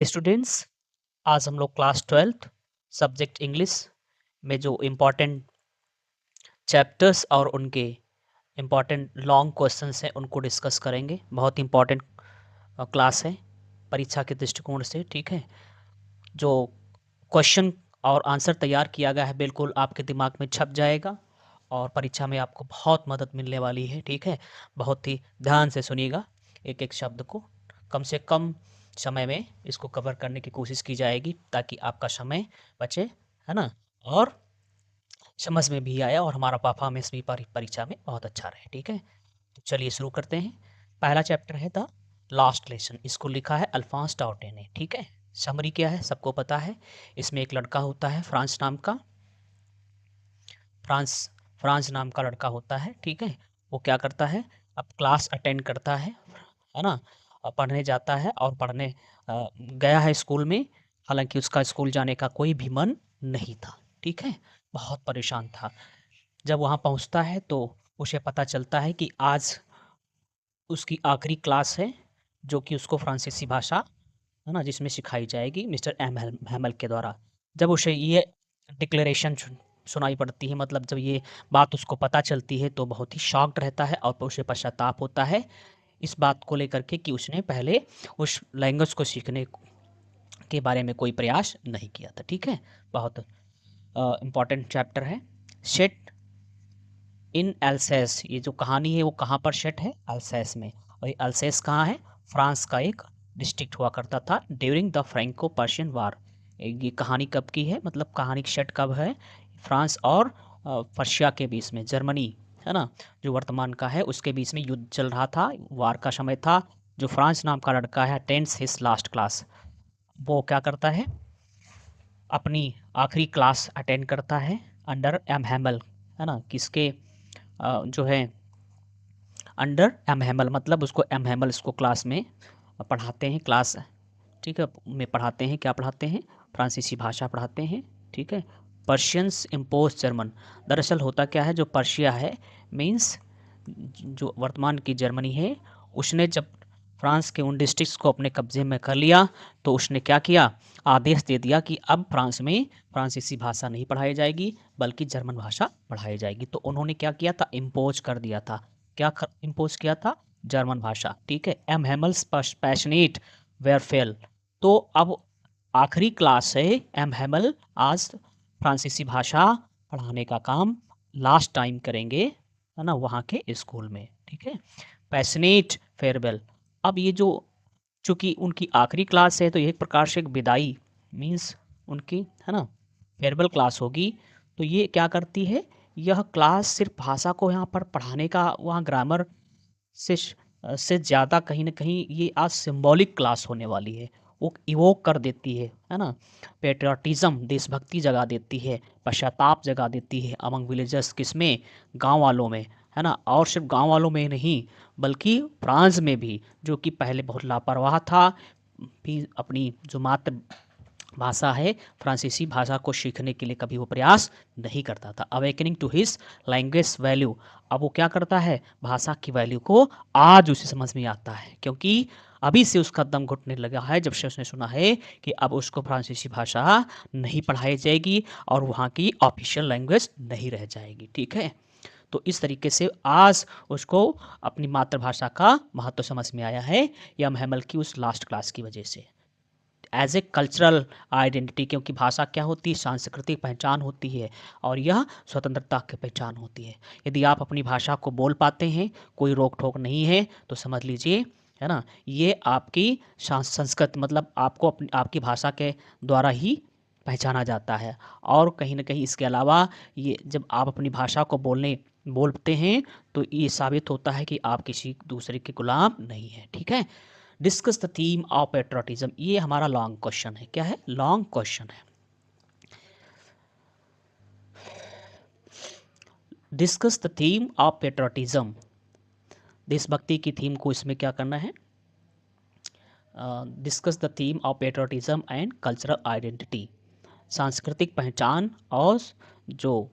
Students, आज हम लोग क्लास 12th सब्जेक्ट इंग्लिश में जो इम्पोर्टेंट चैप्टर्स और उनके इम्पोर्टेंट लॉन्ग क्वेश्चंस हैं उनको डिस्कस करेंगे। बहुत इम्पोर्टेंट क्लास है परीक्षा के दृष्टिकोण से। ठीक है, जो क्वेश्चन और आंसर तैयार किया गया है बिल्कुल आपके दिमाग में छप जाएगा और परीक्षा में आपको बहुत मदद मिलने वाली है। ठीक है, बहुत ही ध्यान से सुनिएगा, एक एक शब्द को कम से कम समय में इसको कवर करने की कोशिश की जाएगी ताकि आपका समय बचे, है ना, और समझ में भी आया और हमारा परफॉर्मेंस भी परीक्षा में बहुत अच्छा रहे। ठीक है, तो चलिए शुरू करते हैं। पहला चैप्टर है द लास्ट लेसन। इसको लिखा है अल्फॉन्स डाउटे ने। ठीक है, समरी क्या है सबको पता है। इसमें एक लड़का होता है फ्रांस नाम का, फ्रांस फ्रांस नाम का लड़का होता है। ठीक है, वो क्या करता है, अब क्लास अटेंड करता है ना, पढ़ने जाता है और पढ़ने गया है स्कूल में। हालांकि उसका स्कूल जाने का कोई भी मन नहीं था। ठीक है, बहुत परेशान था। जब वहाँ पहुँचता है तो उसे पता चलता है कि आज उसकी आखिरी क्लास है, जो कि उसको फ्रांसीसी भाषा, है ना, जिसमें सिखाई जाएगी मिस्टर हैमल के द्वारा। जब उसे ये डिक्लेरेशन सुनाई पड़ती है, मतलब जब ये बात उसको पता चलती है तो बहुत ही शॉक्ड रहता है और उसे पश्चाताप होता है इस बात को लेकर के कि उसने पहले उस लैंग्वेज को सीखने के बारे में कोई प्रयास नहीं किया था। ठीक है, बहुत इम्पॉर्टेंट चैप्टर है। सेट इन एल्सेस, ये जो कहानी है वो कहाँ पर सेट है, अल्सेस में। और ये अल्सेस कहाँ है, फ्रांस का एक डिस्ट्रिक्ट हुआ करता था ड्यूरिंग द फ्रेंको पर्शियन वार। ये कहानी कब की है, मतलब कहानी सेट कब है, फ्रांस और पर्शिया के बीच में, जर्मनी, है ना, जो वर्तमान का है उसके बीच में युद्ध चल रहा था, वार का समय था। जो फ्रांस नाम का लड़का है टेंस हिज लास्ट क्लास, वो क्या करता है, अपनी आखिरी क्लास अटेंड करता है अंडर एम हैमल, है ना, किसके जो है अंडर एम हैमल, मतलब उसको एम हैमल इसको क्लास में पढ़ाते हैं, क्लास, ठीक है, में पढ़ाते हैं। क्या पढ़ाते हैं, फ्रांसीसी भाषा पढ़ाते हैं। ठीक है, पर्शियंस इम्पोज जर्मन। दरअसल होता क्या है, जो पर्शिया है मीन्स जो वर्तमान की जर्मनी है, उसने जब फ्रांस के उन डिस्ट्रिक्ट्स को अपने कब्जे में कर लिया तो उसने क्या किया, आदेश दे दिया कि अब फ्रांस में फ्रांसीसी भाषा नहीं पढ़ाई जाएगी बल्कि जर्मन भाषा पढ़ाई जाएगी। तो उन्होंने क्या किया था, इम्पोज कर दिया था। क्या इम्पोज किया था, जर्मन भाषा। ठीक है, एम हेमल्स पैशनेट वेयर फेल। तो अब आखिरी क्लास है, एम हेमल आज फ्रांसीसी भाषा पढ़ाने का काम लास्ट टाइम करेंगे, है ना, वहाँ के स्कूल में। ठीक है, पैशनेट फेयरवेल। अब ये जो चूंकि उनकी आखिरी क्लास है तो ये एक प्रकार से एक विदाई मीन्स उनकी, है ना, फेयरवेल क्लास होगी। तो ये क्या करती है, यह क्लास सिर्फ भाषा को यहाँ पर पढ़ाने का, वहाँ ग्रामर से से ज़्यादा कहीं न कहीं ये आज सिंबॉलिक क्लास होने वाली है। वो इवोक कर देती है ना? पैट्रियोटिज़्म, देशभक्ति जगा देती है, पश्चाताप जगा देती है अमंग विलेजर्स, किसमें? गाँव वालों में, है ना? और सिर्फ़ गाँव वालों में नहीं, बल्कि फ्रांस में भी, जो कि पहले बहुत लापरवाह था, भी अपनी जो मातृ भाषा है फ्रांसीसी भाषा को सीखने के लिए कभी वो प्रयास नहीं करता था। Awakening to his language value, अब वो क्या करता है, भाषा की वैल्यू को आज उसे समझ में आता है, क्योंकि अभी से उसका दम घुटने लगा है जब से उसने सुना है कि अब उसको फ्रांसीसी भाषा नहीं पढ़ाई जाएगी और वहाँ की ऑफिशियल लैंग्वेज नहीं रह जाएगी। ठीक है, तो इस तरीके से आज उसको अपनी मातृभाषा का महत्व समझ में आया है, यम हैमल की उस लास्ट क्लास की वजह से। एज ए कल्चरल आइडेंटिटी, क्योंकि भाषा क्या होती है, सांस्कृतिक पहचान होती है और यह स्वतंत्रता की पहचान होती है। यदि आप अपनी भाषा को बोल पाते हैं, कोई रोक टोक नहीं है, तो समझ लीजिए, है ना, ये आपकी संस्कृति, मतलब आपको अपनी आपकी भाषा के द्वारा ही पहचाना जाता है। और कहीं ना कहीं इसके अलावा ये जब आप अपनी भाषा को बोलते हैं तो ये साबित होता है कि आप किसी दूसरे के गुलाम नहीं हैं। ठीक है, discuss the theme of patriotism, ये हमारा लॉन्ग क्वेश्चन है। क्या है, लॉन्ग क्वेश्चन है। Discuss the theme of patriotism, देशभक्ति की थीम को इसमें क्या करना है, discuss the theme of patriotism and cultural identity, सांस्कृतिक पहचान और जो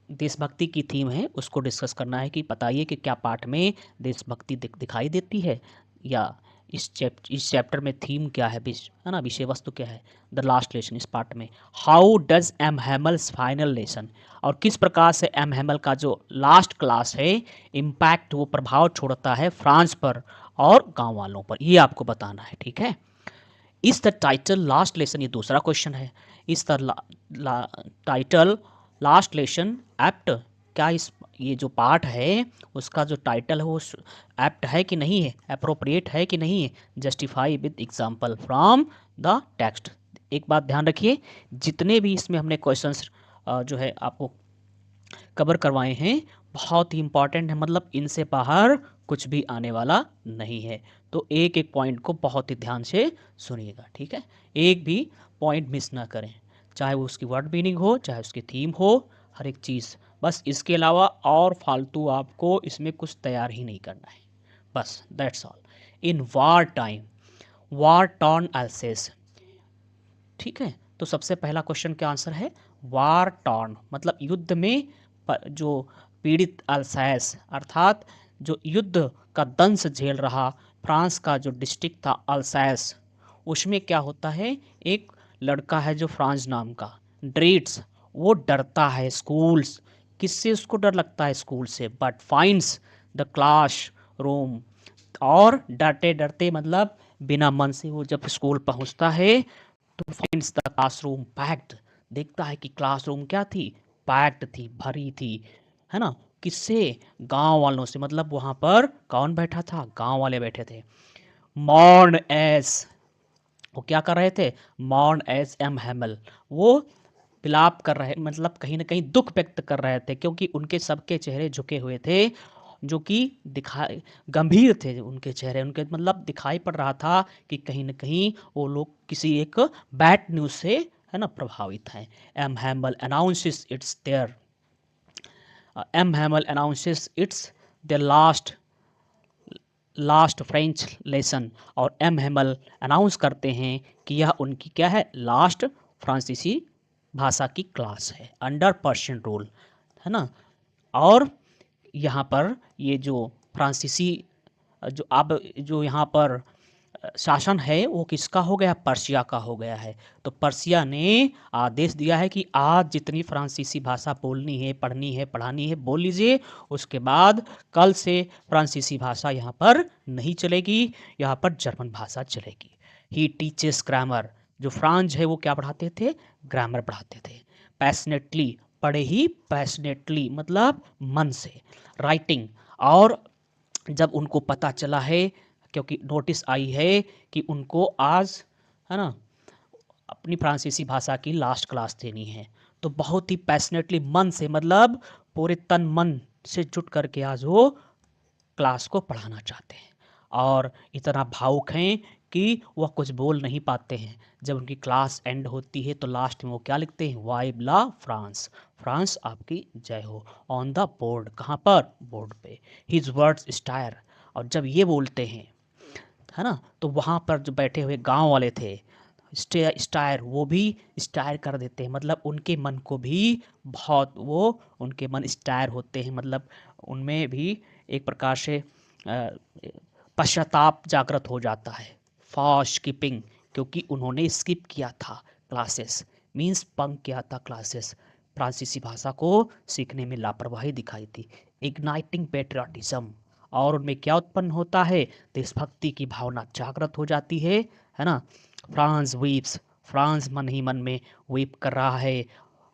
देशभक्ति की थीम है उसको डिस्कस करना है कि बताइए कि क्या पाठ में देशभक्ति दिखाई देती है या इस चैप्टर में थीम क्या है, है ना, विषय वस्तु क्या है, द लास्ट लेसन इस पार्ट में। How does M Hamel's final lesson, और किस प्रकार से एम हैमल का जो लास्ट क्लास है इम्पैक्ट, वो प्रभाव छोड़ता है फ्रांस पर और गांव वालों पर, ये आपको बताना है, ठीक है। Is the title last lesson, ये दूसरा क्वेश्चन है। Is the title last lesson apt, क्या इस ये जो पार्ट है उसका जो टाइटल है वो एप्ट है कि नहीं है, अप्रोप्रिएट है कि नहीं है, justify with example from the text. एक बात ध्यान रखिए, जितने भी इसमें हमने क्वेश्चंस जो है आपको कवर करवाए हैं बहुत ही इंपॉर्टेंट है, मतलब इनसे बाहर कुछ भी आने वाला नहीं है। तो एक एक पॉइंट को बहुत ही ध्यान से सुनिएगा, ठीक है, एक भी पॉइंट मिस ना करें, चाहे वो उसकी वर्ड मीनिंग हो, चाहे उसकी थीम हो, हर एक चीज़। बस इसके अलावा और फालतू आपको इसमें कुछ तैयार ही नहीं करना है, बस that's all. In war time, war torn अल्सेस, ठीक है। तो सबसे पहला क्वेश्चन का आंसर है वार टॉर्न, मतलब युद्ध में जो पीड़ित अल्सैस, अर्थात जो युद्ध का दंश झेल रहा फ्रांस का जो डिस्ट्रिक्ट था अल्सैस, उसमें क्या होता है, एक लड़का है जो फ्रांस नाम का, ड्रीट्स, वो डरता है स्कूल्स, किससे उसको डर लगता है, स्कूल से, but finds the class room, और डरते डरते मतलब बिना मन से वो जब स्कूल पहुंचता है तो फाइंड्स द क्लासरूम पैक्ड, देखता है कि क्लासरूम क्या थी, पैक्ड थी, भरी थी, है ना, किससे, गांव वालों से, मतलब वहां पर कौन बैठा था, गांव वाले बैठे थे। मॉर्न एस, वो क्या कर रहे थे, मॉर्न एस एम हैमल, वो विलाप कर रहे, मतलब कहीं ना कहीं दुख व्यक्त कर रहे थे, क्योंकि उनके सबके चेहरे झुके हुए थे, जो कि दिखाई गंभीर थे उनके चेहरे, उनके मतलब दिखाई पड़ रहा था कि कहीं ना कहीं वो लोग किसी एक बैड न्यूज़ से, है ना, प्रभावित हैं। M Hamel announces it's there, M Hamel announces it's the last last French lesson, और एम हैमल अनाउंस करते हैं कि यह उनकी क्या है, लास्ट फ्रांसीसी भाषा की क्लास है अंडर पर्शियन रूल, है ना। और यहाँ पर ये जो फ्रांसीसी जो अब जो यहाँ पर शासन है वो किसका हो गया, पर्शिया का हो गया है। तो पर्शिया ने आदेश दिया है कि आज जितनी फ्रांसीसी भाषा बोलनी है, पढ़नी है, पढ़ानी है, बोल लीजिए, उसके बाद कल से फ्रांसीसी भाषा यहाँ पर नहीं चलेगी, यहाँ पर जर्मन भाषा चलेगी। ही टीचेस ग्रामर, जो फ्रांस है वो क्या पढ़ाते थे, ग्रामर पढ़ाते थे। पैशनेटली, पढ़े ही पैशनेटली मतलब मन से। राइटिंग, और जब उनको पता चला है, क्योंकि नोटिस आई है कि उनको आज, है ना, अपनी फ्रांसीसी भाषा की लास्ट क्लास देनी है, तो बहुत ही पैशनेटली, मन से, मतलब पूरे तन मन से जुट करके आज वो क्लास को पढ़ाना चाहते हैं, और इतना भावुक हैं कि वह कुछ बोल नहीं पाते हैं। जब उनकी क्लास एंड होती है तो लास्ट में वो क्या लिखते हैं, वाइब ला फ्रांस, फ्रांस आपकी जय हो, ऑन द बोर्ड, कहाँ पर, बोर्ड पे। हिज वर्ड्स स्टायर, और जब ये बोलते हैं, है ना, तो वहाँ पर जो बैठे हुए गांव वाले थे, स्टायर, वो भी स्टायर कर देते हैं, मतलब उनके मन को भी बहुत, वो उनके मन स्टायर होते हैं, मतलब उनमें भी एक प्रकार से पश्चाताप जागृत हो जाता है। फॉर स्किपिंग, क्योंकि उन्होंने स्किप किया था क्लासेस, मीन्स बंक किया था क्लासेस, फ्रांसीसी भाषा को सीखने में लापरवाही दिखाई थी। इग्नाइटिंग पेट्रियाटिज्म, और उनमें क्या उत्पन्न होता है, देशभक्ति की भावना जागृत हो जाती है ना। फ्रांस वीप्स, फ्रांस मन ही मन में वीप कर रहा है,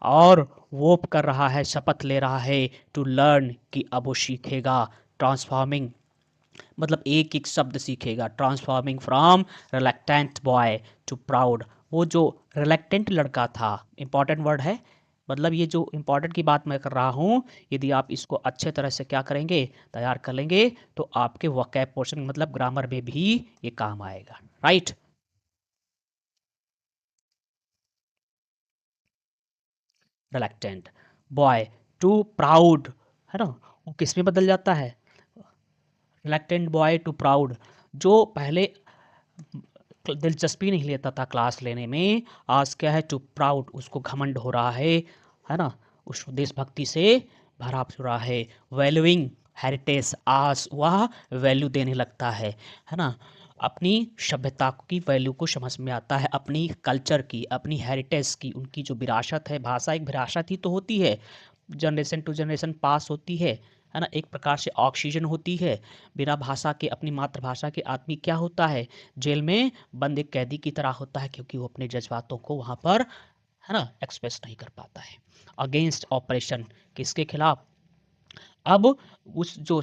और वोप कर रहा है, शपथ ले रहा है, टू लर्न, कि अब वो सीखेगा, ट्रांसफॉर्मिंग, मतलब एक एक शब्द सीखेगा, transforming from reluctant boy to proud, वो जो रिलैक्टेंट लड़का था, इंपॉर्टेंट वर्ड है, मतलब ये जो इंपॉर्टेंट की बात मैं कर रहा हूँ, यदि आप इसको अच्छे तरह से क्या करेंगे, तैयार कर लेंगे, तो आपके वोकैब पोर्शन मतलब ग्रामर में भी ये काम आएगा, राइट। रिलैक्टेंट बॉय टू प्राउड, है ना, वो किस में बदल जाता है, रिलैक्टेंट बॉय टू प्राउड, जो पहले दिलचस्पी नहीं लेता था क्लास लेने में, आज क्या है, टू प्राउड, उसको घमंड हो रहा है ना, उस देशभक्ति से भरा पूरा है। वैल्यूइंग हेरिटेज, आज वह वैल्यू देने लगता है ना। अपनी सभ्यता की वैल्यू को समझ में आता है, अपनी कल्चर की, अपनी हेरिटेज की, उनकी जो विरासत है। भाषा एक विरासत ही तो होती है, जनरेशन टू जनरेशन पास होती है ना। एक प्रकार से ऑक्सीजन होती है। बिना भाषा के, अपनी मातृभाषा के आदमी क्या होता है, जेल में बंद एक कैदी की तरह होता है, क्योंकि वो अपने जज्बातों को वहाँ पर, है ना, एक्सप्रेस नहीं कर पाता है। अगेंस्ट ऑपरेशन, किसके खिलाफ? अब उस जो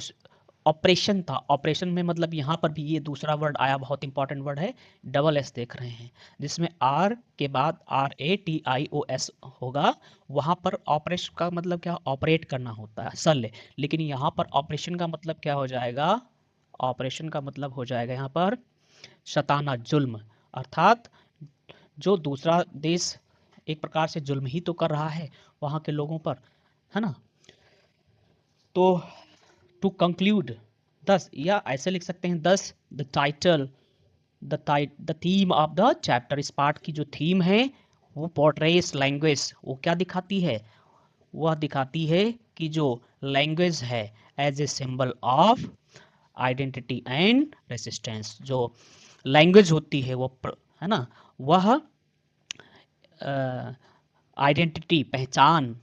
ऑपरेशन था, ऑपरेशन में मतलब यहाँ पर भी ये दूसरा वर्ड आया, बहुत इंपॉर्टेंट वर्ड है, डबल एस देख रहे हैं, जिसमें आर के बाद RATIOS होगा। वहाँ पर ऑपरेशन का मतलब क्या, ऑपरेट करना होता है, शल्य। लेकिन यहाँ पर ऑपरेशन का मतलब क्या हो जाएगा, ऑपरेशन का मतलब हो जाएगा यहाँ पर सताना, जुल्म। अर्थात जो दूसरा देश एक प्रकार से जुल्म ही तो कर रहा है वहाँ के लोगों पर, है ना। तो टू कंक्लूड, 10, या ऐसे लिख सकते हैं 10, the title, the theme of the chapter, इस पार्ट की जो थीम है वो पोर्ट्रेस लैंग्वेज, वो क्या दिखाती है, वह दिखाती है कि जो लैंग्वेज है as a symbol of identity and resistance. जो लैंग्वेज होती है वो है ना, वह आइडेंटिटी, पहचान,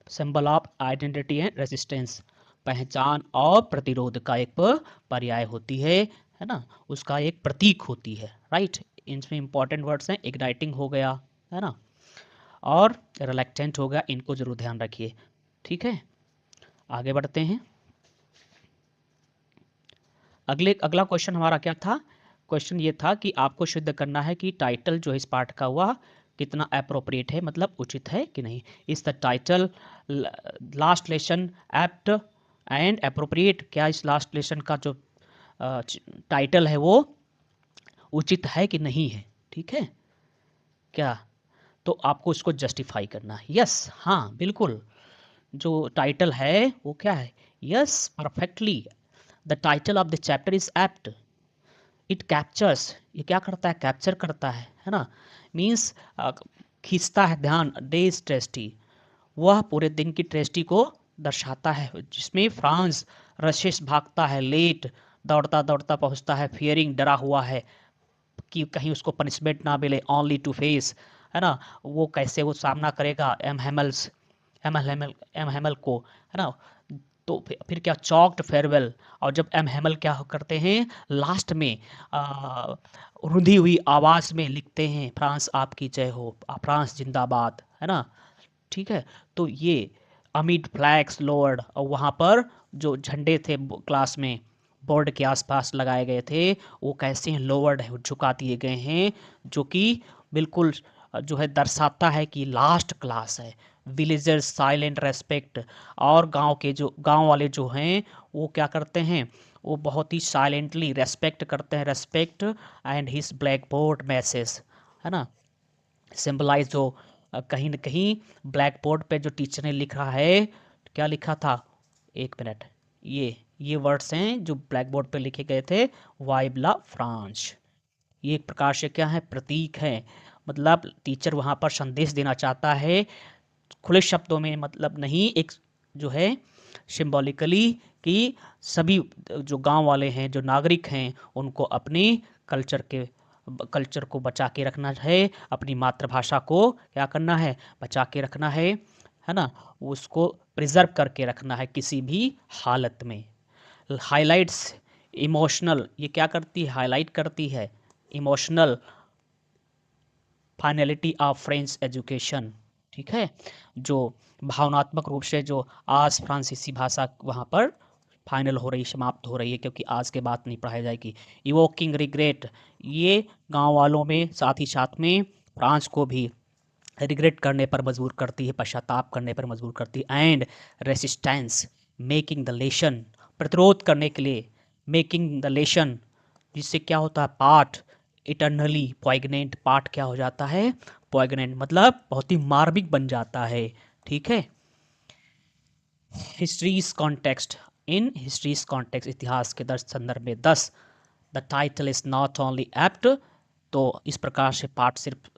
symbol of identity and resistance, पहचान और प्रतिरोध का एक पर्याय होती है ना, उसका एक प्रतीक होती है, राइट। इनमें इंपॉर्टेंट वर्ड्स हैं, इग्नाइटिंग हो गया, है ना, और रिलेक्टेंट हो गया, इनको जरूर ध्यान रखिए, ठीक है। आगे बढ़ते हैं। अगला क्वेश्चन हमारा क्या था, क्वेश्चन ये था कि आपको सिद्ध करना है कि टाइटल जो इस पाठ का हुआ कितना अप्रोप्रिएट है, मतलब उचित है कि नहीं। इस the title last lesson apt and appropriate, क्या इस लास्ट लेसन का जो टाइटल है वो उचित है कि नहीं है, ठीक है क्या। तो आपको इसको जस्टिफाई करना है, यस, हाँ बिल्कुल, जो टाइटल है वो क्या है, yes perfectly, the title of the chapter is apt, it captures, ये क्या करता है, कैप्चर करता है ना, मीन्स खींचता है ध्यान, डेज ट्रेस्टी, वह पूरे दिन की ट्रेस्टी को दर्शाता है, जिसमें फ्रांस रशिया भागता है, लेट दौड़ता दौड़ता पहुंचता है, फियरिंग डरा हुआ है कि कहीं उसको पनिशमेंट ना मिले, ओनली टू फेस, है ना, वो कैसे वो सामना करेगा एम हेमल को, है ना। तो फिर क्या, चॉक्ड फेयरवेल, और जब एम हेमल क्या करते हैं लास्ट में रुंधी हुई आवाज में लिखते हैं, फ्रांस आपकी जय हो, फ्रांस जिंदाबाद, है ना, ठीक है। तो ये अमिड फ्लैग्स लोअर्ड, और वहाँ पर जो झंडे थे क्लास में बोर्ड के आसपास लगाए गए थे, वो कैसे हैं, लोअर्ड है, झुका दिए गए हैं, जो कि बिल्कुल जो है दर्शाता है कि लास्ट क्लास है। विलेजर्स साइलेंट रेस्पेक्ट, और गांव वाले जो हैं वो क्या करते हैं, वो बहुत ही साइलेंटली रेस्पेक्ट करते हैं, respect and his black board message, है ना, सिंबलाइज जो कहीं ना कहीं ब्लैक बोर्ड पे जो टीचर ने लिखा है, क्या लिखा था, एक मिनट, ये वर्ड्स हैं जो ब्लैक बोर्ड पे लिखे गए थे, वाइब्ला फ्रांच, ये एक प्रकार से क्या है, प्रतीक है, मतलब टीचर वहाँ पर संदेश देना चाहता है, खुले शब्दों में मतलब नहीं, एक जो है सिंबॉलिकली, कि सभी जो गांव वाले हैं, जो नागरिक हैं, उनको अपनी कल्चर को बचा के रखना है, अपनी मातृभाषा को क्या करना है, बचा के रखना है ना, उसको प्रिजर्व करके रखना है किसी भी हालत में। हाइलाइट्स इमोशनल, ये क्या करती है, हाईलाइट करती है emotional finality of French education, ठीक है, जो भावनात्मक रूप से जो आज फ्रांसीसी भाषा वहाँ पर फाइनल हो रही, समाप्त हो रही है, क्योंकि आज के बाद नहीं पढ़ाई जाएगी। इवोकिंग रिग्रेट, ये गांव वालों में साथ ही साथ में फ्रांस को भी रिग्रेट करने पर मजबूर करती है, पश्चाताप करने पर मजबूर करती है। एंड रेसिस्टेंस मेकिंग द लेशन, प्रतिरोध करने के लिए, मेकिंग द लेशन, जिससे क्या होता है, पाठ इटर्नली पॉइग्नेंट, पाठ क्या हो जाता है, पॉइग्नेंट, मतलब बहुत ही मार्मिक बन जाता है, ठीक है। हिस्ट्रीज कॉन्टेक्स्ट, इन हिस्ट्रीज कॉन्टेक्स्ट, इतिहास के संदर्भ में 10, the title is not only apt, तो इस प्रकार से पाठ सिर्फ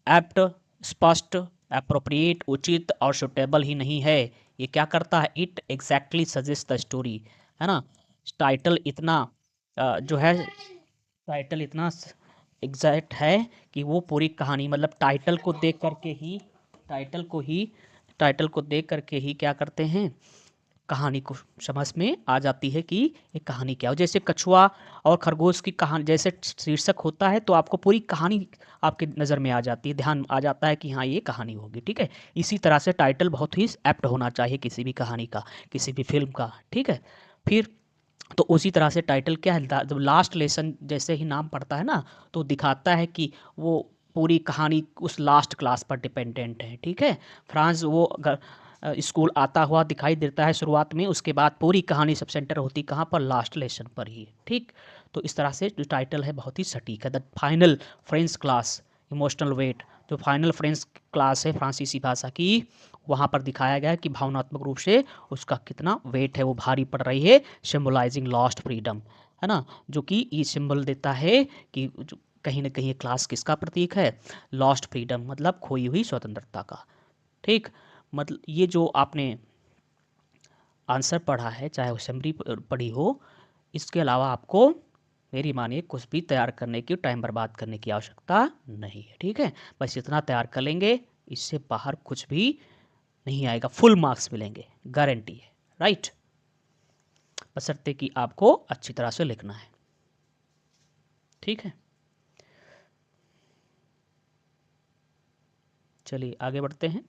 एप्ट, स्पष्ट, अप्रोप्रिएट, उचित और सुटेबल ही नहीं है, ये क्या करता है, it exactly suggest the story, है ना, टाइटल इतना जो है टाइटल इतना एग्जैक्ट है कि वो पूरी कहानी, मतलब टाइटल को देख करके ही, टाइटल को ही टाइटल को देख करके ही क्या करते हैं, कहानी को समझ में आ जाती है कि ये कहानी क्या हो। जैसे कछुआ और खरगोश की कहानी जैसे शीर्षक होता है तो आपको पूरी कहानी आपके नज़र में आ जाती है, ध्यान आ जाता है कि हाँ ये कहानी होगी, ठीक है। इसी तरह से टाइटल बहुत ही एप्ट होना चाहिए किसी भी कहानी का, किसी भी फिल्म का, ठीक है। फिर तो उसी तरह से टाइटल क्या है, जब लास्ट लेसन जैसे ही नाम पड़ता है ना, तो दिखाता है कि वो पूरी कहानी उस लास्ट क्लास पर डिपेंडेंट है, ठीक है। फ्रांस वो अगर स्कूल आता हुआ दिखाई देता है शुरुआत में, उसके बाद पूरी कहानी सब सेंटर होती कहाँ पर, लास्ट लेसन पर ही, ठीक। तो इस तरह से जो टाइटल है बहुत ही सटीक है। The final French class, emotional weight, जो फाइनल फ्रेंच क्लास है फ्रांसीसी भाषा की, वहाँ पर दिखाया गया है कि भावनात्मक रूप से उसका कितना वेट है, वो भारी पड़ रही है, सिम्बलाइजिंग लॉस्ट फ्रीडम, है ना। जो कि ये सिंबल देता है कि जो कहीं ना कहीं ये क्लास किसका प्रतीक है, लॉस्ट फ्रीडम, मतलब खोई हुई स्वतंत्रता का, ठीक। मतलब ये जो आपने आंसर पढ़ा है, चाहे असेंबली पढ़ी हो, इसके अलावा आपको मेरी मानिए कुछ भी तैयार करने की, टाइम बर्बाद करने की आवश्यकता नहीं है, ठीक है। बस इतना तैयार कर लेंगे, इससे बाहर कुछ भी नहीं आएगा, फुल मार्क्स मिलेंगे, गारंटी है, राइट। बशर्ते कि आपको अच्छी तरह से लिखना है, ठीक है। चलिए आगे बढ़ते हैं।